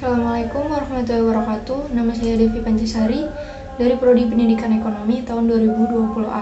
Assalamualaikum warahmatullahi wabarakatuh. Nama saya Devi Pancasari dari Prodi Pendidikan Ekonomi tahun 2020A.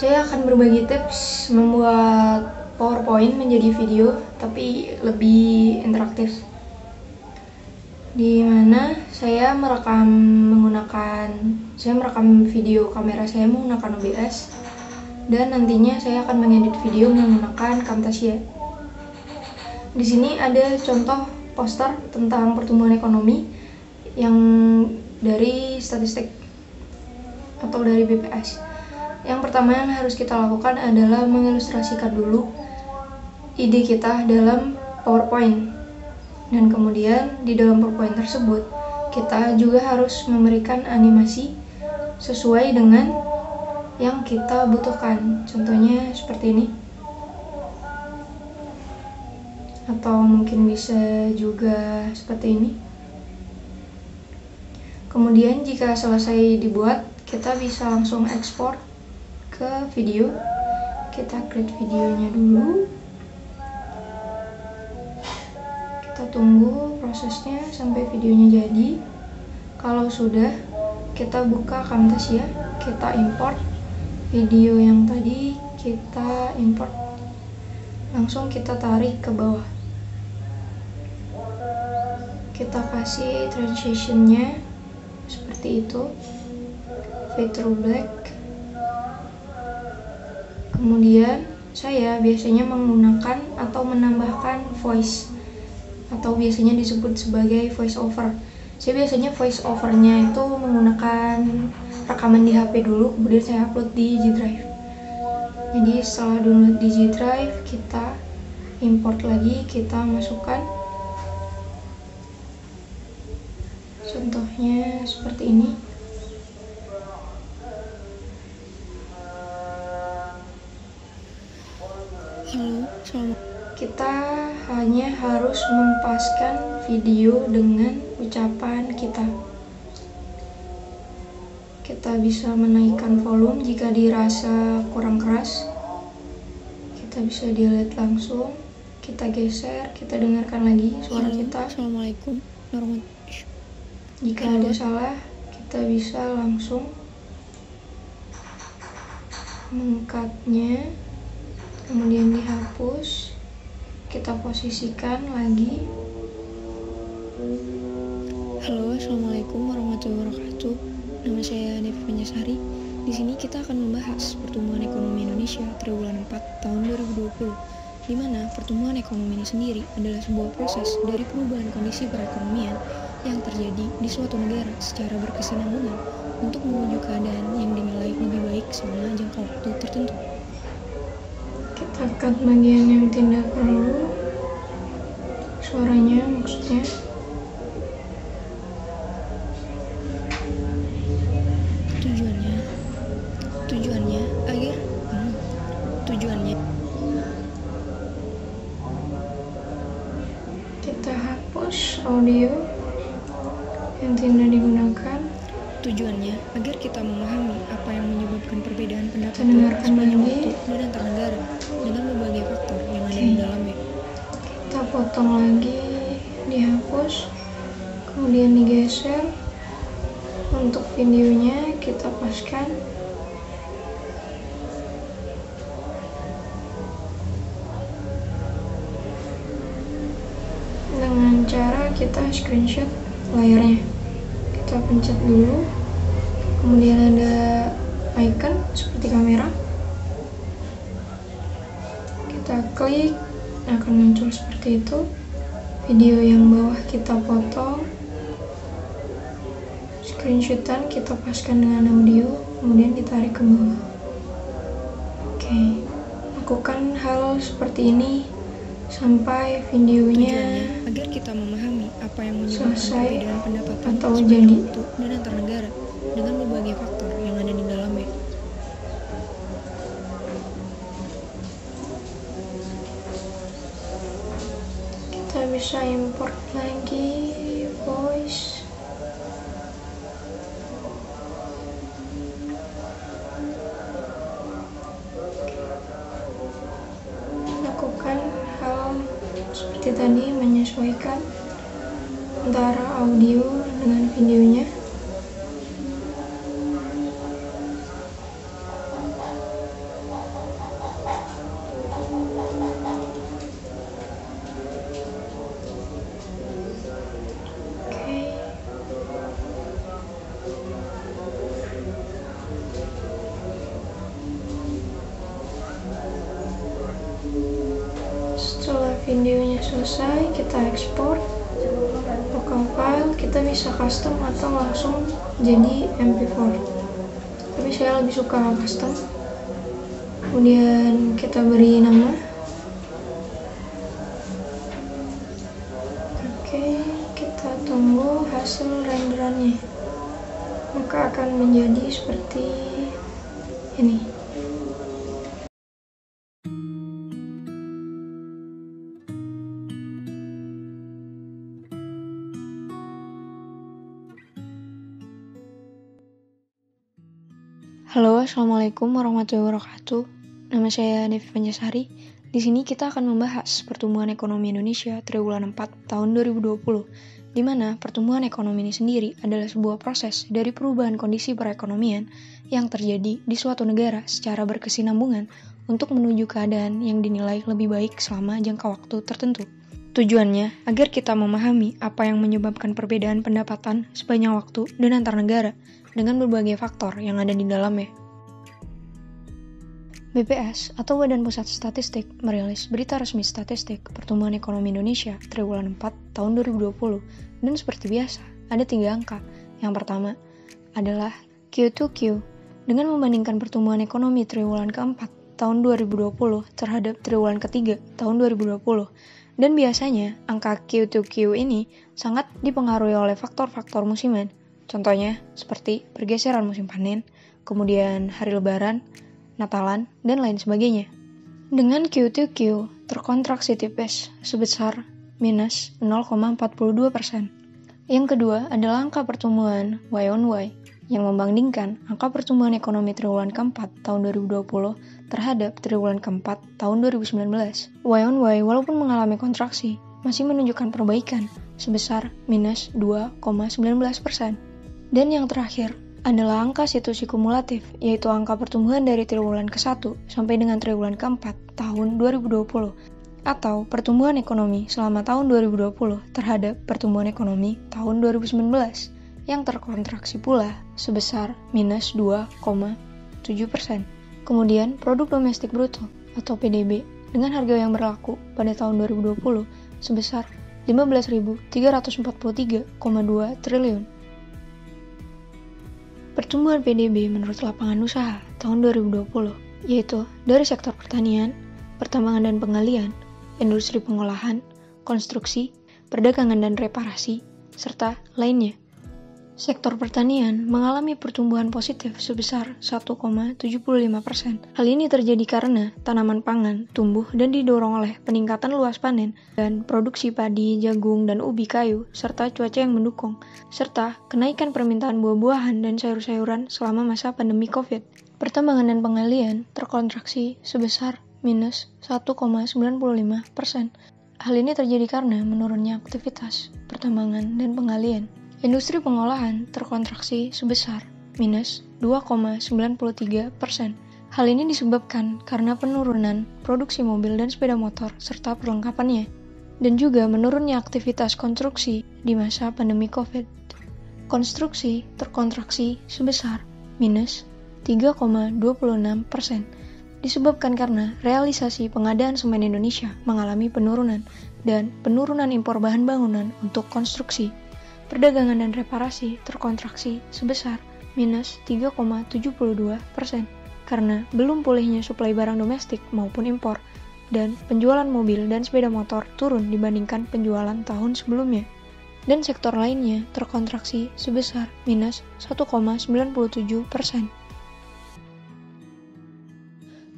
Saya akan berbagi tips membuat PowerPoint menjadi video, tapi lebih interaktif. Di mana saya merekam video kamera saya menggunakan OBS, dan nantinya saya akan mengedit video menggunakan Camtasia. Di sini ada contoh poster tentang pertumbuhan ekonomi yang dari statistik atau dari BPS. Yang pertama yang harus kita lakukan adalah mengilustrasikan dulu ide kita dalam PowerPoint. Dan kemudian di dalam PowerPoint tersebut kita juga harus memberikan animasi sesuai dengan yang kita butuhkan. Contohnya seperti ini. Atau mungkin bisa juga seperti ini. Kemudian jika selesai dibuat, kita bisa langsung ekspor ke video. Kita create videonya dulu. Kita tunggu prosesnya sampai videonya jadi. Kalau sudah, kita buka Camtasia, kita import video yang tadi, kita import. Langsung kita tarik ke bawah. Kita kasih transitionnya seperti itu, fade to black. Kemudian saya biasanya menggunakan atau menambahkan voice, atau biasanya disebut sebagai voice over. Saya biasanya voice overnya itu menggunakan rekaman di HP dulu, kemudian saya upload di G Drive. Jadi setelah download di G Drive, kita import lagi, kita masukkan. Contohnya seperti ini. Kita hanya harus mempaskan video dengan ucapan kita. Kita bisa menaikkan volume jika dirasa kurang keras. Kita bisa delete langsung. Kita geser, kita dengarkan lagi suara kita. Assalamualaikum warahmatullahi wabarakatuh. Jika ada salah, kita bisa langsung mengcutnya, kemudian dihapus, kita posisikan lagi. Halo, assalamualaikum warahmatullahi wabarakatuh. Nama saya Devi Pancasari. Di sini kita akan membahas pertumbuhan ekonomi Indonesia triwulan 4 tahun 2020, di mana pertumbuhan ekonomi ini sendiri adalah sebuah proses dari perubahan kondisi perekonomian yang terjadi di suatu negara secara berkesinambungan untuk menuju keadaan yang dinilai lebih baik selama jangka waktu tertentu. Kita cut bagian yang tidak perlu, suaranya maksudnya. Tujuannya kita hapus audio yang tidak digunakan. Tujuannya agar kita memahami apa yang menyebabkan perbedaan pendapat Dengarkan sepanjang lagi. waktu dan antar negara dengan berbagai faktor yang ada di dalamnya. Kita potong lagi, dihapus, kemudian digeser. Untuk videonya kita paskan. Dengan cara kita screenshot layarnya. Kita pencet dulu, kemudian ada icon seperti kamera. Kita klik, akan muncul seperti itu. Video yang bawah kita potong, screenshotan kita paskan dengan audio, kemudian ditarik ke bawah. Oke, lakukan hal seperti ini sampai videonya Tujuannya agar kita memahami apa yang menyebabkan selesai perbedaan pendapat atau sepanjang jadi. waktu dan antar negara dengan berbagai faktor yang ada di dalamnya. Kita bisa import lagi voice. Lakukan hal seperti tadi menyesuaikan antara audio dengan videonya. Setelah videonya selesai, kita ekspor local file. Kita bisa custom atau langsung jadi MP4, tapi saya lebih suka custom. Kemudian kita beri nama. Oke, kita tunggu hasil renderannya, maka akan menjadi seperti ini. Halo, assalamualaikum warahmatullahi wabarakatuh. Nama saya Nevi Penyasari. Di sini kita akan membahas pertumbuhan ekonomi Indonesia triwulan 4 tahun 2020, di mana pertumbuhan ekonomi ini sendiri adalah sebuah proses dari perubahan kondisi perekonomian yang terjadi di suatu negara secara berkesinambungan untuk menuju keadaan yang dinilai lebih baik selama jangka waktu tertentu. Tujuannya agar kita memahami apa yang menyebabkan perbedaan pendapatan sepanjang waktu dan antar negara dengan berbagai faktor yang ada di dalamnya. BPS atau Badan Pusat Statistik merilis berita resmi statistik pertumbuhan ekonomi Indonesia triwulan 4 tahun 2020, dan seperti biasa ada 3 angka. Yang pertama adalah Q2Q dengan membandingkan pertumbuhan ekonomi triwulan keempat tahun 2020 terhadap triwulan ketiga tahun 2020. Dan biasanya angka Q2Q ini sangat dipengaruhi oleh faktor-faktor musiman. Contohnya seperti pergeseran musim panen, kemudian hari lebaran, Natalan, dan lain sebagainya. Dengan Q2Q terkontraksi tipis sebesar minus 0,42%. Yang kedua adalah angka pertumbuhan Y on Y yang membandingkan angka pertumbuhan ekonomi triwulan keempat tahun 2020 terhadap triwulan keempat tahun 2019. Y on Y walaupun mengalami kontraksi masih menunjukkan perbaikan sebesar minus 2,19%. Dan yang terakhir adalah angka situasi kumulatif, yaitu angka pertumbuhan dari triwulan ke-1 sampai dengan triwulan ke-4 tahun 2020, atau pertumbuhan ekonomi selama tahun 2020 terhadap pertumbuhan ekonomi tahun 2019, yang terkontraksi pula sebesar minus 2,7%. Kemudian produk domestik bruto atau PDB dengan harga yang berlaku pada tahun 2020 sebesar 15.343,2 triliun. Pertumbuhan PDB menurut lapangan usaha tahun 2020, yaitu dari sektor pertanian, pertambangan dan penggalian, industri pengolahan, konstruksi, perdagangan dan reparasi, serta lainnya. Sektor pertanian mengalami pertumbuhan positif sebesar 1,75%. Hal ini terjadi karena tanaman pangan tumbuh dan didorong oleh peningkatan luas panen dan produksi padi, jagung, dan ubi kayu, serta cuaca yang mendukung, serta kenaikan permintaan buah-buahan dan sayur-sayuran selama masa pandemi COVID. Pertambangan dan penggalian terkontraksi sebesar minus 1,95%. Hal ini terjadi karena menurunnya aktivitas pertambangan dan penggalian. Industri pengolahan terkontraksi sebesar minus 2,93%. Hal ini disebabkan karena penurunan produksi mobil dan sepeda motor serta perlengkapannya, dan juga menurunnya aktivitas konstruksi di masa pandemi COVID. Konstruksi terkontraksi sebesar minus 3,26%, disebabkan karena realisasi pengadaan semen Indonesia mengalami penurunan dan penurunan impor bahan bangunan untuk konstruksi. Perdagangan dan reparasi terkontraksi sebesar minus 3,72% karena belum pulihnya suplai barang domestik maupun impor, dan penjualan mobil dan sepeda motor turun dibandingkan penjualan tahun sebelumnya. Dan sektor lainnya terkontraksi sebesar minus 1,97%.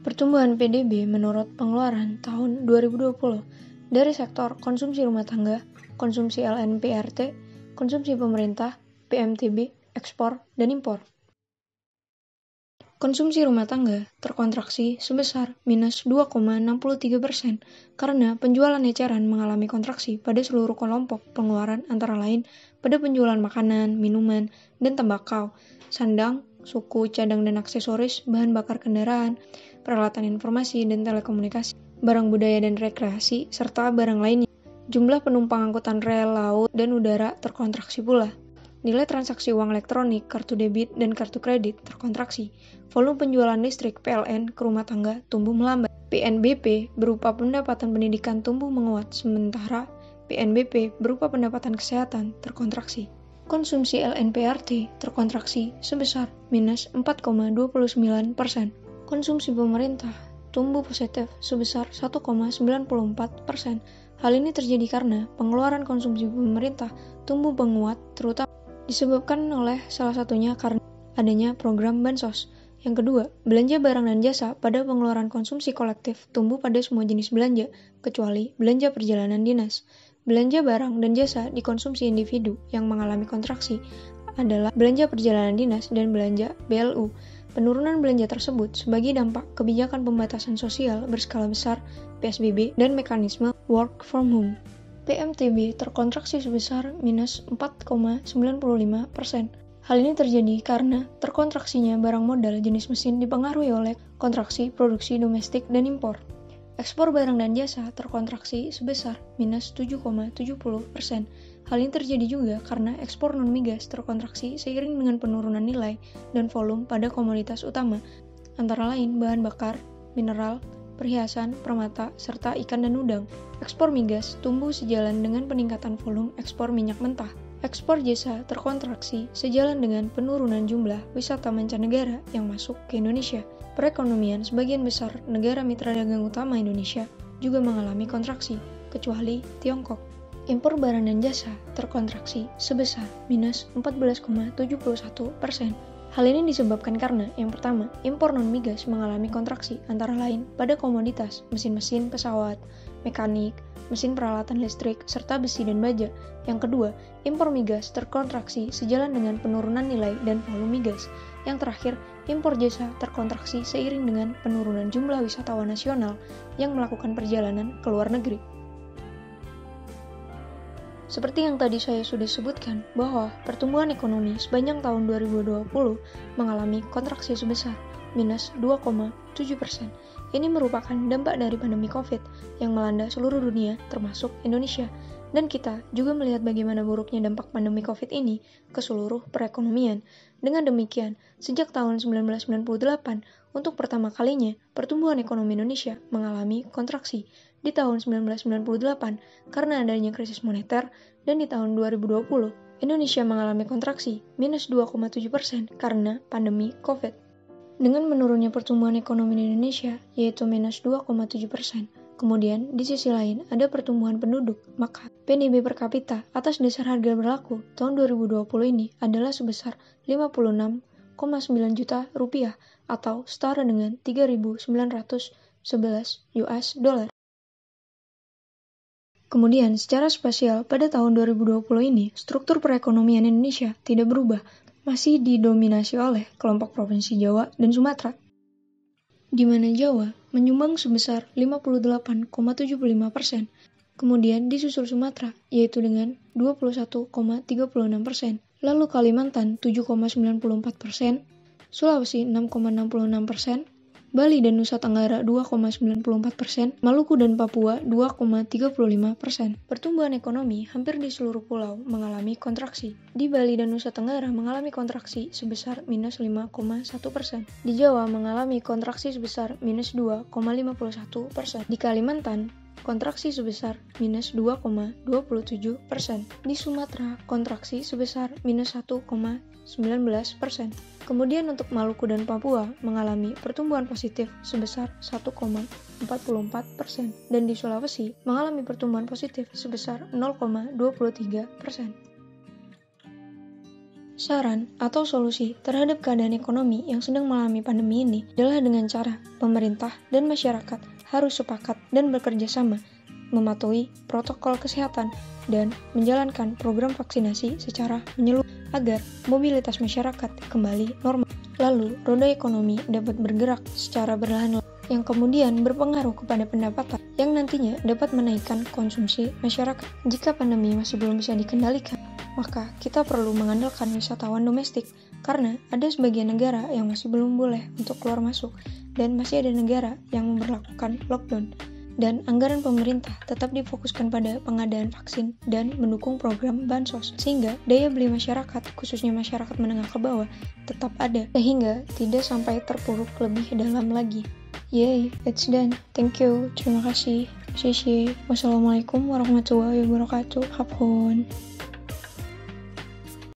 Pertumbuhan PDB menurut pengeluaran tahun 2020 dari sektor konsumsi rumah tangga, konsumsi LNPRT, konsumsi pemerintah, PMTB, ekspor, dan impor. Konsumsi rumah tangga terkontraksi sebesar minus 2,63% karena penjualan eceran mengalami kontraksi pada seluruh kelompok pengeluaran antara lain pada penjualan makanan, minuman, dan tembakau, sandang, suku, cadang dan aksesoris, bahan bakar kendaraan, peralatan informasi dan telekomunikasi, barang budaya dan rekreasi, serta barang lainnya. Jumlah penumpang angkutan rel, laut, dan udara terkontraksi pula. Nilai transaksi uang elektronik, kartu debit, dan kartu kredit terkontraksi. Volume penjualan listrik PLN ke rumah tangga tumbuh melambat. PNBP berupa pendapatan pendidikan tumbuh menguat, sementara PNBP berupa pendapatan kesehatan terkontraksi. Konsumsi LNPRT terkontraksi sebesar minus 4,29%. Konsumsi pemerintah tumbuh positif sebesar 1,94%. Hal ini terjadi karena pengeluaran konsumsi pemerintah tumbuh menguat, terutama disebabkan oleh salah satunya karena adanya program Bansos. Yang kedua, belanja barang dan jasa pada pengeluaran konsumsi kolektif tumbuh pada semua jenis belanja, kecuali belanja perjalanan dinas. Belanja barang dan jasa dikonsumsi individu yang mengalami kontraksi adalah belanja perjalanan dinas dan belanja BLU. Penurunan belanja tersebut sebagai dampak kebijakan pembatasan sosial berskala besar, PSBB, dan mekanisme work from home. PMTB terkontraksi sebesar minus 4,95%. Hal ini terjadi karena terkontraksinya barang modal jenis mesin dipengaruhi oleh kontraksi produksi domestik dan impor. Ekspor barang dan jasa terkontraksi sebesar minus 7,70%. Hal ini terjadi juga karena ekspor non-migas terkontraksi seiring dengan penurunan nilai dan volume pada komoditas utama, antara lain bahan bakar, mineral, perhiasan, permata, serta ikan dan udang. Ekspor migas tumbuh sejalan dengan peningkatan volume ekspor minyak mentah. Ekspor jasa terkontraksi sejalan dengan penurunan jumlah wisata mancanegara yang masuk ke Indonesia. Perekonomian sebagian besar negara mitra dagang utama Indonesia juga mengalami kontraksi, kecuali Tiongkok. Impor barang dan jasa terkontraksi sebesar minus 14,71%. Hal ini disebabkan karena, yang pertama, impor non-migas mengalami kontraksi antara lain pada komoditas mesin-mesin pesawat, mekanik, mesin peralatan listrik, serta besi dan baja. Yang kedua, impor migas terkontraksi sejalan dengan penurunan nilai dan volume migas. Yang terakhir, impor jasa terkontraksi seiring dengan penurunan jumlah wisatawan nasional yang melakukan perjalanan ke luar negeri. Seperti yang tadi saya sudah sebutkan, bahwa pertumbuhan ekonomi sepanjang tahun 2020 mengalami kontraksi sebesar minus 2,7%. Ini merupakan dampak dari pandemi COVID yang melanda seluruh dunia, termasuk Indonesia. Dan kita juga melihat bagaimana buruknya dampak pandemi COVID ini ke seluruh perekonomian. Dengan demikian, sejak tahun 1998, untuk pertama kalinya, pertumbuhan ekonomi Indonesia mengalami kontraksi. Di tahun 1998, karena adanya krisis moneter, dan di tahun 2020, Indonesia mengalami kontraksi minus 2,7% karena pandemi COVID. Dengan menurunnya pertumbuhan ekonomi di Indonesia, yaitu minus 2,7%, kemudian di sisi lain ada pertumbuhan penduduk, maka PDB per kapita atas dasar harga berlaku tahun 2020 ini adalah sebesar 56,9 juta rupiah atau setara dengan 3.911 US dollar. Kemudian, secara spasial, pada tahun 2020 ini, struktur perekonomian Indonesia tidak berubah, masih didominasi oleh kelompok Provinsi Jawa dan Sumatera, di mana Jawa menyumbang sebesar 58,75%, kemudian disusul Sumatera, yaitu dengan 21,36%, lalu Kalimantan 7,94%, Sulawesi 6,66%, Bali dan Nusa Tenggara 2,94%, Maluku dan Papua 2,35%. Pertumbuhan ekonomi hampir di seluruh pulau mengalami kontraksi. Di Bali dan Nusa Tenggara mengalami kontraksi sebesar minus 5,1%. Di Jawa mengalami kontraksi sebesar minus 2,51%. Di Kalimantan kontraksi sebesar minus 2,27%. Di Sumatera kontraksi sebesar minus 1,19%. Kemudian untuk Maluku dan Papua mengalami pertumbuhan positif sebesar 1,44% dan di Sulawesi mengalami pertumbuhan positif sebesar 0,23%. Saran atau solusi terhadap keadaan ekonomi yang sedang mengalami pandemi ini adalah dengan cara pemerintah dan masyarakat harus sepakat dan bekerja sama, mematuhi protokol kesehatan, dan menjalankan program vaksinasi secara menyeluruh agar mobilitas masyarakat kembali normal. Lalu, roda ekonomi dapat bergerak secara perlahan yang kemudian berpengaruh kepada pendapatan yang nantinya dapat menaikkan konsumsi masyarakat. Jika pandemi masih belum bisa dikendalikan, maka kita perlu mengandalkan wisatawan domestik karena ada sebagian negara yang masih belum boleh untuk keluar masuk dan masih ada negara yang memberlakukan lockdown. Dan anggaran pemerintah tetap difokuskan pada pengadaan vaksin dan mendukung program bansos, sehingga daya beli masyarakat, khususnya masyarakat menengah ke bawah, tetap ada, sehingga tidak sampai terpuruk lebih dalam lagi. Yay, it's done. Thank you, terima kasih. Wassalamualaikum warahmatullahi wabarakatuh. Hapun.